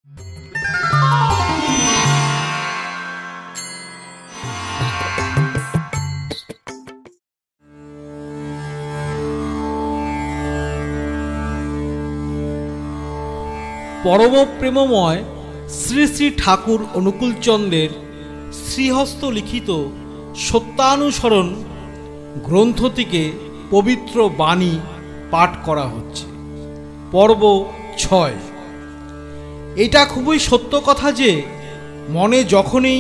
পরম প্রেমময় শ্রী শ্রী ঠাকুর অনুকূলচন্দ্রের শ্রীহস্ত লিখিত সত্যানুসরণ গ্রন্থ থেকে পবিত্র বাণী পাঠ করা হচ্ছে। পর্ব 6। এটা খুবই সত্য কথা যে মনে যখনই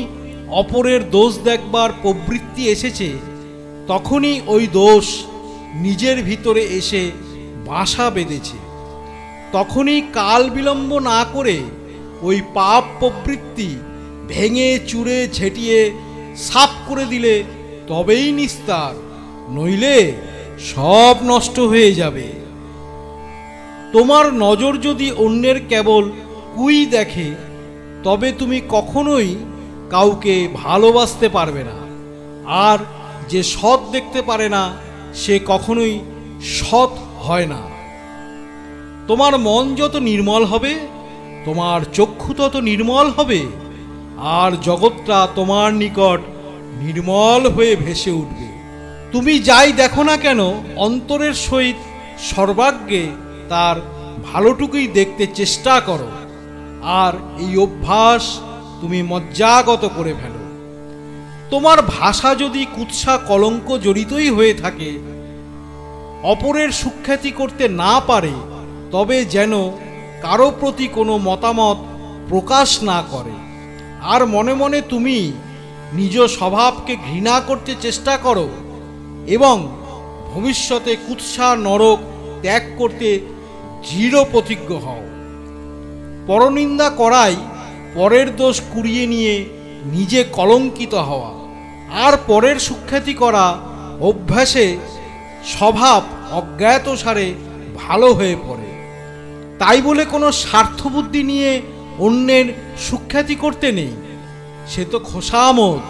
অপরের দোষ দেখবার প্রবৃত্তি এসেছে, তখনই ওই দোষ নিজের ভিতরে এসে বাসা বেঁধেছে। তখনই কাল বিলম্ব না করে ওই পাপ প্রবৃত্তি ভেঙে চুরে ঝেঁটিয়ে সাফ করে দিলে তবেই নিস্তার, নইলে সব নষ্ট হয়ে যাবে। তোমার নজর যদি অন্যের কেবল কুই দেখে, তবে তুমি কখনোই কাউকে ভালোবাসতে পারবে না। আর যে সৎ দেখতে পারে না, সে কখনোই সৎ হয় না। তোমার মন যত নির্মল হবে, তোমার চক্ষু তত নির্মল হবে, আর জগৎটা তোমার নিকট নির্মল হয়ে ভেসে উঠবে। তুমি যাই দেখো না কেন, অন্তরের সহিত সর্বাগ্রে তার ভালোটুকুই দেখতে চেষ্টা করো, আর এই অভ্যাস তুমি মজ্জাগত করে ফেলো। তোমার ভাষা যদি কুৎসা কলঙ্ক জড়িতই হয়ে থাকে, অপরের সুখ্যাতি করতে না পারে, তবে যেন কারো প্রতি কোনো মতামত প্রকাশ না করে। আর মনে মনে তুমি নিজ স্বভাবকে ঘৃণা করতে চেষ্টা করো এবং ভবিষ্যতে কুৎসা নরক ত্যাগ করতে দৃঢ় প্রতিজ্ঞ হও। পরনিন্দা করাই পরের দোষ কুড়িয়ে নিয়ে নিজে কলঙ্কিত হওয়া, আর পরের সুখ্যাতি করা অভ্যাসে স্বভাব অজ্ঞাতসারে ভালো হয়ে পড়ে। তাই বলে কোনো স্বার্থবুদ্ধি নিয়ে অন্যের সুখ্যাতি করতে নেই, সে তো খোসামত।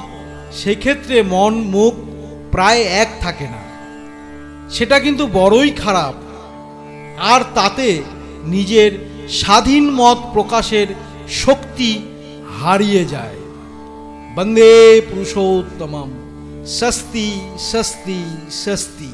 সেক্ষেত্রে মন মুখ প্রায় এক থাকে না, সেটা কিন্তু বড়ই খারাপ। আর তাতে নিজের স্বাধীন মত প্রকাশের শক্তি হারিয়ে যায়। বন্দে পুরুষোত্তমম। স্বস্তি স্বস্তি স্বস্তি।